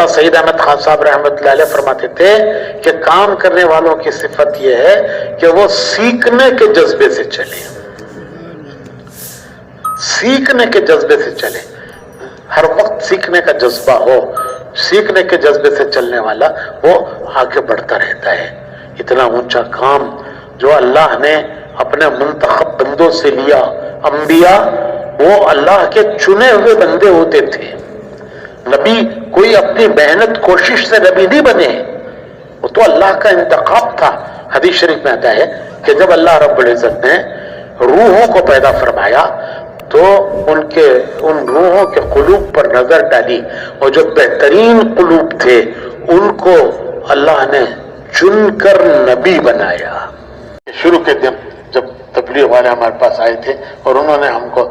مولانا سعید احمد خان صاحب رحمۃ اللہ علیہ فرماتے تھے کہ کام کرنے والوں کی صفت یہ ہے کہ وہ سیکھنے کے جذبے سے چلے، سیکھنے کے جذبے سے چلے، ہر وقت سیکھنے کا جذبہ ہو، سیکھنے کے جذبے سے چلنے والا وہ آگے بڑھتا رہتا ہے۔ اتنا اونچا کام جو اللہ نے اپنے منتخب بندوں سے لیا، انبیاء وہ اللہ کے چنے ہوئے بندے ہوتے تھے، نبی کوئی اپنی محنت کوشش سے نبی نہیں بنے، وہ تو اللہ کا انتخاب تھا۔ حدیث شریف میں آتا ہے کہ جب اللہ رب العزت نے روحوں کو پیدا فرمایا تو ان روحوں کے قلوب پر نظر ڈالی، اور جو بہترین قلوب تھے ان کو اللہ نے چن کر نبی بنایا۔ شروع کے دن جب تبلیغ والے ہمارے پاس آئے تھے اور انہوں نے ہم کو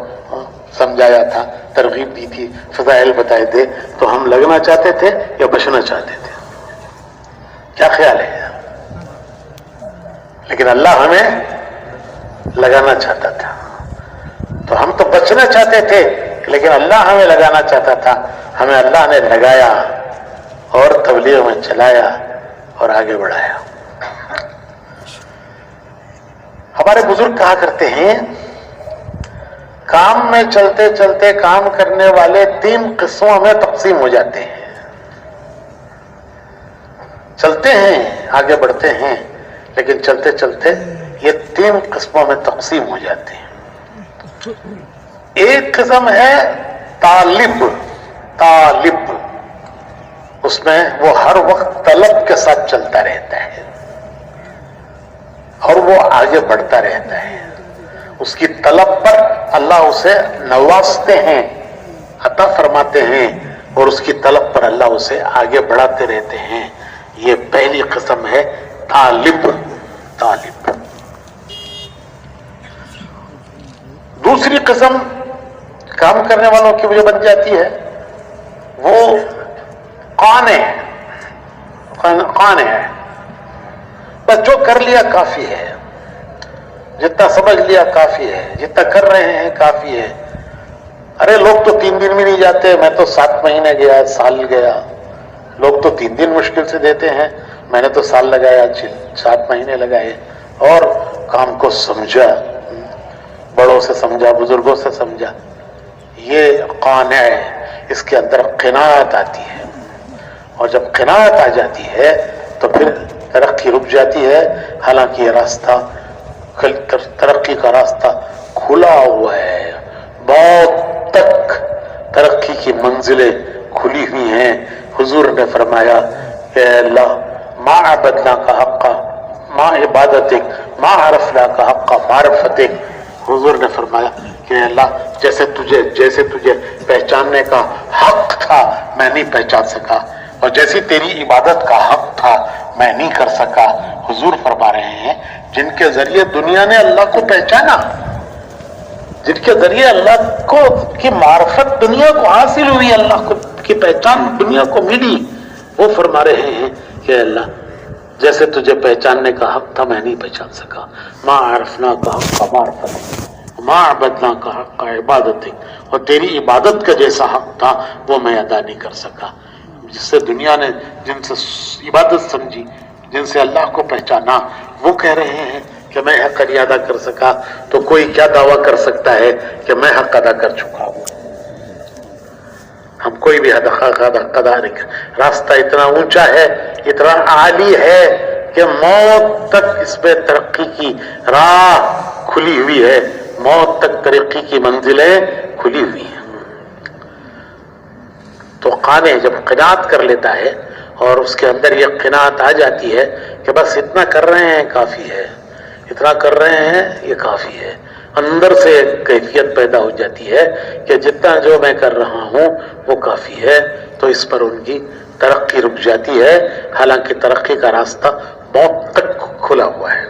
سمجھایا تھا، ترغیب دی تھی، فضائل بتائے تھے، تو ہم لگنا چاہتے تھے یا بچنا چاہتے تھے؟ کیا خیال ہے؟ لیکن اللہ ہمیں لگانا چاہتا تھا، تو ہم تو بچنا چاہتے تھے لیکن اللہ ہمیں لگانا چاہتا تھا۔ ہمیں اللہ نے لگایا اور تبلیغ میں چلایا اور آگے بڑھایا۔ ہمارے بزرگ کہا کرتے ہیں کام میں چلتے چلتے کام کرنے والے 3 قسموں میں تقسیم ہو جاتے ہیں۔ چلتے ہیں، آگے بڑھتے ہیں، لیکن چلتے چلتے یہ 3 قسموں میں تقسیم ہو جاتے ہیں۔ ایک قسم ہے طالب، اس میں وہ ہر وقت طلب کے ساتھ چلتا رہتا ہے اور وہ آگے بڑھتا رہتا ہے، اس کی طلب پر اللہ اسے نوازتے ہیں، عطا فرماتے ہیں، اور اس کی طلب پر اللہ اسے آگے بڑھاتے رہتے ہیں۔ یہ پہلی قسم ہے طالب۔ دوسری قسم کام کرنے والوں کی جو بن جاتی ہے وہ قانع ہے، بس جو کر لیا کافی ہے، جتنا سمجھ لیا کافی ہے، جتنا کر رہے ہیں کافی ہے۔ ارے لوگ تو 3 دن بھی نہیں جاتے، میں تو 7 مہینے گیا، سال گیا۔ لوگ تو 3 دن مشکل سے دیتے ہیں، میں نے تو سال لگایا، 7 مہینے لگائے، اور کام کو سمجھا، بڑوں سے سمجھا، بزرگوں سے سمجھا۔ یہ قانع ہے، اس کے اندر قناعت آتی ہے، اور جب قناعت آ جاتی ہے تو پھر ترقی رک جاتی ہے، حالانکہ یہ راستہ ترقی کا راستہ کھلا ہوا ہے، بہت تک ترقی کی منزلیں کھلی ہوئی ہیں۔ حضور نے فرمایا کہ اللہ ما عبدنا کا حق ما عبادتک ما عرفنا کا حق معرفتک۔ حضور نے فرمایا کہ اللہ جیسے تجھے پہچاننے کا حق تھا میں نہیں پہچان سکا، اور جیسی تیری عبادت کا حق تھا میں نہیں کر سکا۔ حضور فرما رہے ہیں جن کے ذریعے دنیا نے اللہ کو پہچانا، جن کے ذریعے اللہ کو کی معرفت دنیا کو حاصل ہوئی، اللہ کو کی پہچان دنیا کو ملی، وہ فرما رہے ہیں کہ اللہ جیسے تجھے پہچاننے کا حق تھا میں نہیں پہچان سکا، ما عرفنا کا حق معرفت، ما عبدنا کا حق عبادت، اور تیری عبادت کا جیسا حق تھا وہ میں ادا نہیں کر سکا۔ جس سے دنیا نے جن سے عبادت سمجھی، جن سے اللہ کو پہچانا، وہ کہہ رہے ہیں کہ میں حق نہیں ادا کر سکا، تو کوئی کیا دعویٰ کر سکتا ہے کہ میں حق ادا کر چکا ہوں؟ ہم کوئی بھی حق ادا نہیں کر، راستہ اتنا اونچا ہے، اتنا عالی ہے کہ موت تک اس پہ ترقی کی راہ کھلی ہوئی ہے، موت تک ترقی کی منزلیں کھلی ہوئی ہیں۔ تو قانع جب قناعت کر لیتا ہے اور اس کے اندر یہ قناعت آ جاتی ہے کہ بس اتنا کر رہے ہیں کافی ہے، اتنا کر رہے ہیں یہ کافی ہے، اندر سے ایک کیفیت پیدا ہو جاتی ہے کہ جتنا جو میں کر رہا ہوں وہ کافی ہے، تو اس پر ان کی ترقی رک جاتی ہے، حالانکہ ترقی کا راستہ بہت تک کھلا ہوا ہے۔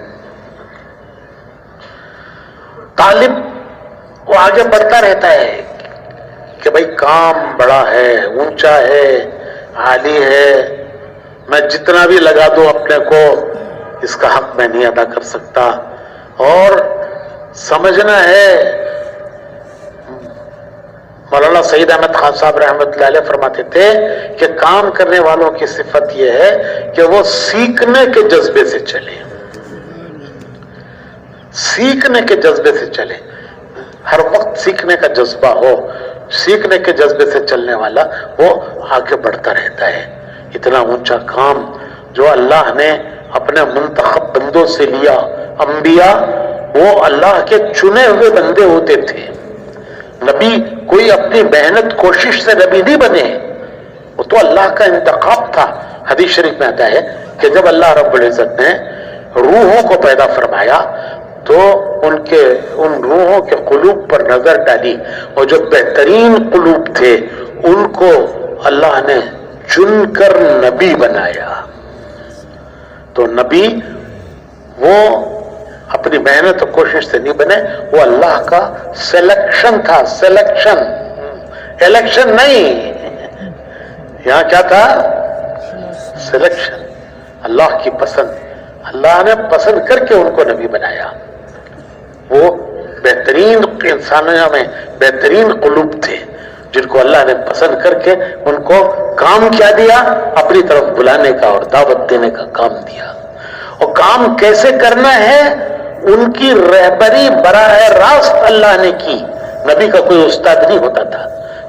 طالب وہ آگے بڑھتا رہتا ہے کہ بھائی کام بڑا ہے، اونچا ہے، عالی ہے، میں جتنا بھی لگا دوں اپنے کو اس کا حق میں نہیں ادا کر سکتا، اور سمجھنا ہے مولانا سعید احمد خان صاحب رحمۃ اللہ علیہ فرماتے تھے کہ کام کرنے والوں کی صفت یہ ہے کہ وہ سیکھنے کے جذبے سے چلے، سیکھنے کے جذبے سے چلے، ہر وقت سیکھنے کا جذبہ ہو، سیکھنے کے جذبے سے چلنے والا وہ آگے بڑھتا رہتا ہے۔ اتنا اونچا کام جو اللہ نے اپنے منتخب بندوں سے لیا، انبیاء وہ اللہ کے چنے ہوئے بندے ہوتے تھے، نبی کوئی اپنی محنت کوشش سے نبی نہیں بنے، وہ تو اللہ کا انتخاب تھا۔ حدیث شریف میں آتا ہے کہ جب اللہ رب العزت نے روحوں کو پیدا فرمایا تو ان روحوں کے قلوب پر نظر ڈالی، اور جو بہترین قلوب تھے ان کو اللہ نے چن کر نبی بنایا۔ تو نبی وہ اپنی محنت اور کوشش سے نہیں بنے، وہ اللہ کا سلیکشن تھا، سلیکشن، الیکشن نہیں، یہاں کیا تھا؟ سلیکشن، اللہ کی پسند، اللہ نے پسند کر کے ان کو نبی بنایا۔ وہ بہترین انسانوں میں بہترین قلوب تھے جن کو اللہ نے پسند کر کے ان کو کام کیا دیا؟ اپنی طرف بلانے کا اور دعوت دینے کا کام دیا۔ اور کام کیسے کرنا ہے ان کی رہبری براہ راست اللہ نے کی۔ نبی کا کوئی استاد نہیں ہوتا تھا،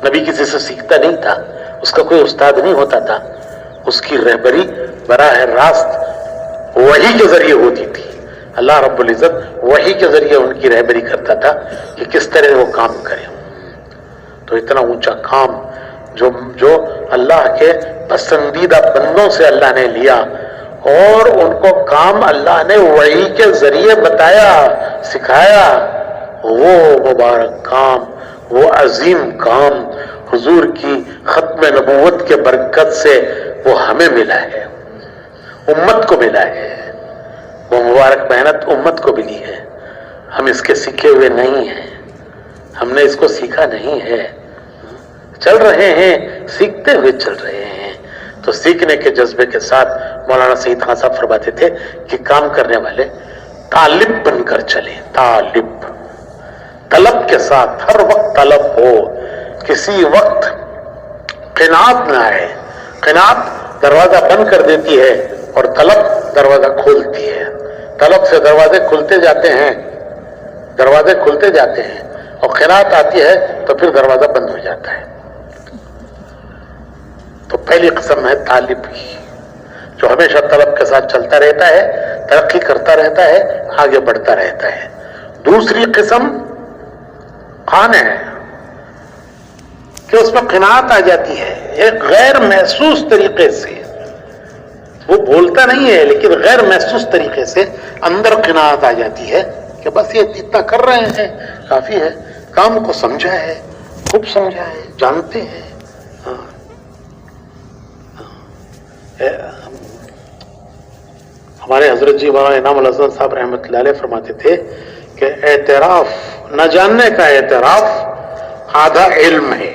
نبی کسی سے سیکھتا نہیں تھا، اس کا کوئی استاد نہیں ہوتا تھا، اس کی رہبری براہ راست وحی کے ذریعے ہوتی تھی۔ اللہ رب العزت وحی کے ذریعے ان کی رہبری کرتا تھا کہ کس طرح وہ کام کرے۔ تو اتنا اونچا کام جو اللہ کے پسندیدہ بندوں سے اللہ نے لیا، اور ان کو کام اللہ نے وحی کے ذریعے بتایا، سکھایا، وہ مبارک کام، وہ عظیم کام حضور کی ختم نبوت کے برکت سے وہ ہمیں ملا ہے، امت کو ملا ہے۔ وہ مبارک محنت امت کو ملی ہے، ہم اس کے سیکھے ہوئے نہیں ہیں، ہم نے اس کو سیکھا نہیں ہے، چل رہے ہیں، سیکھتے ہوئے چل رہے ہیں۔ تو سیکھنے کے جذبے کے ساتھ مولانا سعید خان صاحب فرماتے تھے کہ کام کرنے والے طالب بن کر چلے، طالب، طلب کے ساتھ، ہر وقت طلب ہو، کسی وقت قناعت نہ آئے۔ قناعت دروازہ بند کر دیتی ہے اور طلب دروازہ کھولتی ہے۔ طلب سے دروازے کھلتے جاتے ہیں، دروازے کھلتے جاتے ہیں، اور قناعت آتی ہے تو پھر دروازہ بند ہو جاتا ہے۔ تو پہلی قسم ہے طالب کی، جو ہمیشہ طلب کے ساتھ چلتا رہتا ہے، ترقی کرتا رہتا ہے، آگے بڑھتا رہتا ہے۔ دوسری قسم خان ہے کہ اس میں قناعت آ جاتی ہے، ایک غیر محسوس طریقے سے، وہ بولتا نہیں ہے لیکن غیر محسوس طریقے سے اندر قناعت آ جاتی ہے کہ بس یہ اتنا کر رہے ہیں کافی ہے، کام کو سمجھا ہے، خوب سمجھا ہے، جانتے ہیں۔ ہمارے حضرت جی مولانا انعام الحسن صاحب رحمۃ اللہ علیہ فرماتے تھے کہ اعتراف، نہ جاننے کا اعتراف آدھا علم ہے،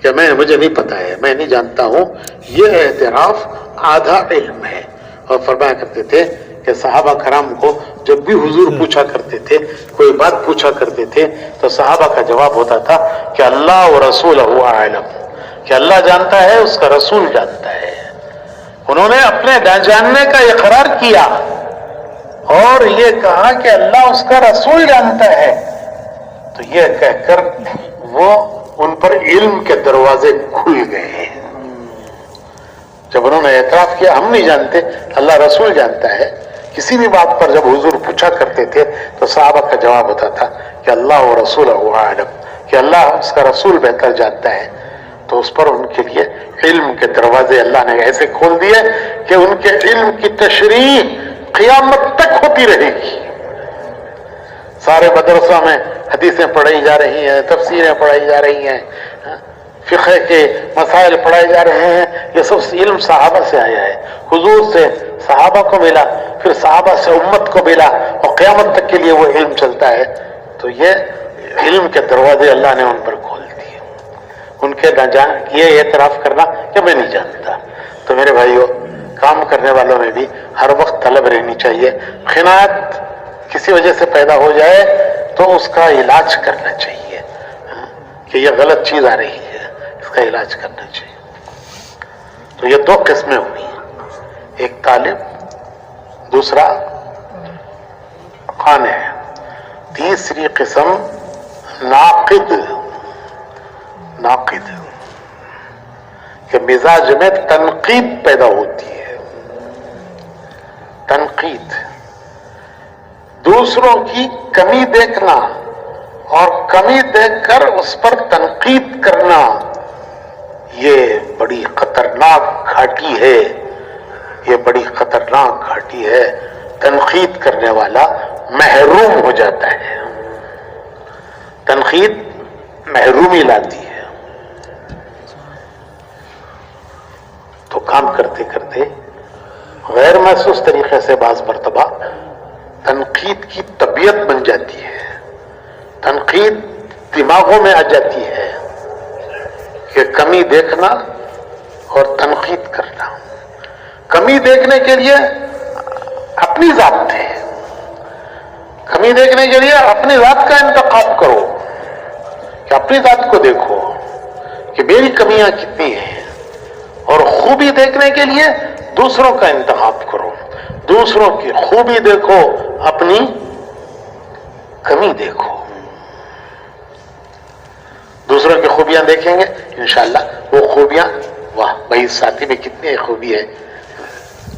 کہ مجھے نہیں پتا ہے، میں نہیں جانتا ہوں، یہ اعتراف آدھا علم ہے۔ اور فرمایا کرتے تھے کہ صحابہ کرام کو جب بھی حضور پوچھا کرتے تھے، کوئی بات پوچھا کرتے تھے، تو صحابہ کا جواب ہوتا تھا کہ اللہ و رسولہ اعلم، کہ اللہ جانتا ہے، اس کا رسول جانتا ہے۔ انہوں نے اپنے نہ جاننے کا اقرار کیا اور یہ کہا کہ اللہ اس کا رسول جانتا ہے، تو یہ کہہ کر وہ ان پر علم کے دروازے کھل گئے۔ جب انہوں نے اعتراف کیا ہم نہیں جانتے، اللہ رسول جانتا ہے، کسی بھی بات پر جب حضور پوچھا کرتے تھے تو صحابہ کا جواب ہوتا تھا کہ اللہ و رسولہ اعلم، کہ اللہ اس کا رسول بہتر جانتا ہے۔ تو اس پر ان کے لیے علم کے دروازے اللہ نے ایسے کھول دیے کہ ان کے علم کی تشریح قیامت تک ہوتی رہے گی۔ سارے مدرسوں میں حدیثیں پڑھائی جا رہی ہیں، تفسیریں پڑھائی جا رہی ہیں، فقہ کے مسائل پڑھائے جا رہے ہیں، یہ سب علم صحابہ سے آیا ہے، حضور سے صحابہ کو ملا، پھر صحابہ سے امت کو ملا، اور قیامت تک کے لیے وہ علم چلتا ہے۔ تو یہ علم کے دروازے اللہ نے ان پر کھول دیے، ان کے یہ اعتراف کرنا کہ میں نہیں جانتا۔ تو میرے بھائیو، کام کرنے والوں میں بھی ہر وقت طلب رہنی چاہیے۔ قناعت کسی وجہ سے پیدا ہو جائے تو اس کا علاج کرنا چاہیے، کہ یہ غلط چیز آ رہی ہے، اس کا علاج کرنا چاہیے. تو یہ دو قسمیں ہوئی ہیں، ایک طالب، دوسرا قانع. تیسری قسم ناقد کہ مزاج میں تنقید پیدا ہوتی ہے. تنقید، دوسروں کی کمی دیکھنا اور کمی دیکھ کر اس پر تنقید کرنا، یہ بڑی خطرناک گھاٹی ہے. یہ بڑی خطرناک گھاٹی ہے. تنقید کرنے والا محروم ہو جاتا ہے. تنقید محرومی لاتی ہے. تو کام کرتے کرتے غیر محسوس طریقے سے بعض مرتبہ تنقید کی طبیعت بن جاتی ہے. تنقید دماغوں میں آ جاتی ہے کہ کمی دیکھنا اور تنقید کرنا. کمی دیکھنے کے لیے اپنی ذات ہے، کمی دیکھنے کے لیے اپنی ذات کا انتخاب کرو کہ اپنی ذات کو دیکھو کہ میری کمیاں کتنی ہیں. اور خوبی دیکھنے کے لیے دوسروں کا انتخاب کرو، دوسروں کی خوبی دیکھو، اپنی کمی دیکھو. دوسروں کی خوبیاں دیکھیں گے انشاءاللہ وہ خوبیاں، واہ بھائی ساتھی میں کتنی خوبی ہے،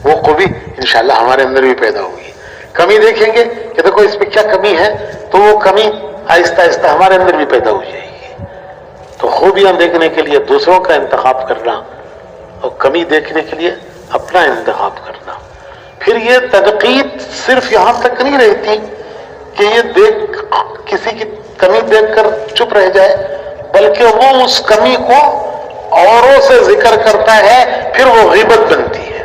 وہ خوبی انشاءاللہ ہمارے اندر بھی پیدا ہوگی. کمی دیکھیں گے کہ دیکھو اس میں کیا کمی ہے، تو وہ کمی آہستہ آہستہ ہمارے اندر بھی پیدا ہو جائے گی. تو خوبیاں دیکھنے کے لیے دوسروں کا انتخاب کرنا اور کمی دیکھنے کے لیے اپنا انتخاب کرنا. پھر یہ تنقید صرف یہاں تک نہیں رہتی کہ یہ کسی کی کمی دیکھ کر چپ رہ جائے، بلکہ وہ اس کمی کو اوروں سے ذکر کرتا ہے، پھر وہ غیبت بنتی ہے.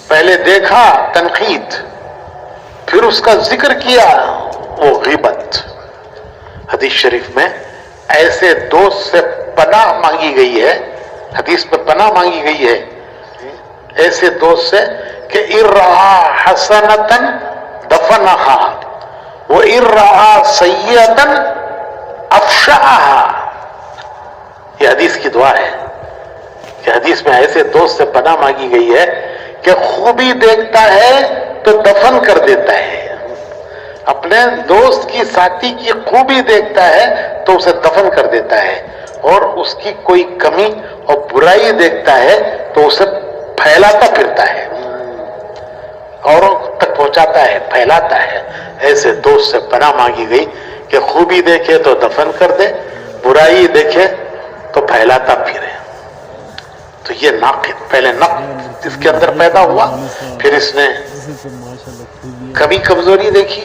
پہلے دیکھا تنقید، پھر اس کا ذکر کیا، وہ غیبت. حدیث شریف میں ایسے دوست سے پناہ مانگی گئی ہے، حدیث میں پناہ مانگی گئی ہے ایسے دوست سے کہ ان رأى حسنة دفنها وان رأى سیئة افشاها. یہ حدیث کی دعا ہے کہ حدیث میں ایسے دوست سے پناہ مانگی گئی ہے کہ خوبی دیکھتا ہے تو دفن کر دیتا ہے. اپنے دوست کی، ساتھی کی خوبی دیکھتا ہے تو اسے دفن کر دیتا ہے، اور اس کی کوئی کمی اور برائی دیکھتا ہے تو اسے پھیلاتا پھرتا ہے، اوروں تک پہنچاتا ہے، پھیلاتا ہے. ایسے دوست سے پناہ مانگی گئی کہ خوبی دیکھے تو دفن کر دے، برائی دیکھے تو پھیلاتا پھرے. تو یہ ناقد، پہلے نقد اس کے اندر پیدا ہوا، پھر اس نے کمی کمزوری دیکھی،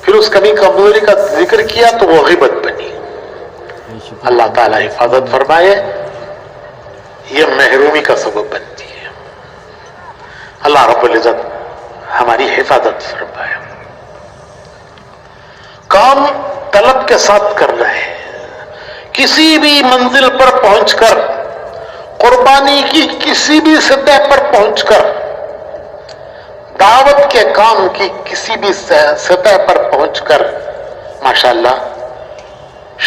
پھر اس کمی کمزوری کا ذکر کیا تو وہ غیبت بنی. اللہ تعالیٰ حفاظت فرمائے، یہ محرومی کا سبب بنتی ہے. اللہ رب العزت ہماری حفاظت فرمائے. کام طلب کے ساتھ کرنا ہے. کسی بھی منزل پر پہنچ کر، قربانی کی کسی بھی سطح پر پہنچ کر، دعوت کے کام کی کسی بھی سطح پر پہنچ کر، ماشاءاللہ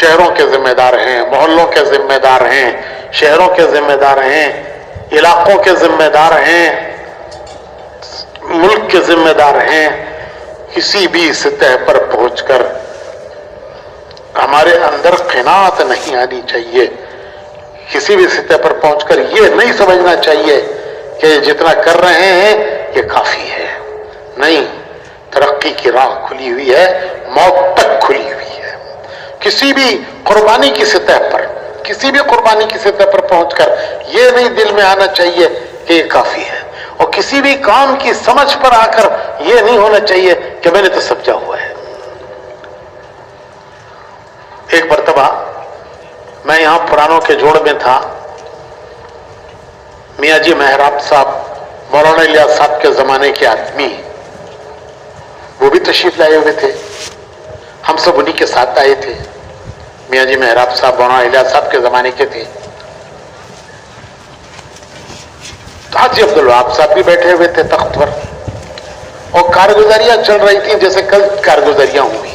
شہروں کے ذمہ دار ہیں، محلوں کے ذمہ دار ہیں، شہروں کے ذمہ دار ہیں، علاقوں کے ذمہ دار ہیں، ملک کے ذمہ دار ہیں. کسی بھی سطح پر پہنچ کر ہمارے اندر قناعت نہیں آنی چاہیے. کسی بھی سطح پر پہنچ کر یہ نہیں سمجھنا چاہیے کہ جتنا کر رہے ہیں یہ کافی ہے. نہیں، ترقی کی راہ کھلی ہوئی ہے، موت تک کھلی ہوئی ہے. کسی بھی قربانی کی سطح پر، کسی بھی قربانی کی سطح پر پہنچ کر یہ نہیں دل میں آنا چاہیے کہ یہ کافی ہے، اور کسی بھی کام کی سمجھ پر آ کر یہ نہیں ہونا چاہیے کہ میں نے تو سمجھا ہوا ہے. ایک مرتبہ میں یہاں پرانوں کے جوڑ میں تھا، میاں جی محراب صاحب، مولانا الیاس صاحب کے زمانے کے آدمی، وہ بھی تشریف لائے ہوئے تھے. ہم سب انہی کے ساتھ آئے تھے. میاں جی محراب صاحب مولانا الیاس صاحب کے زمانے کے تھے. حاجی عبدالوہاب صاحب بھی بیٹھے ہوئے تھے تخت پر، اور کارگزاریاں چل رہی تھیں جیسے کل کارگزاریاں ہوئی.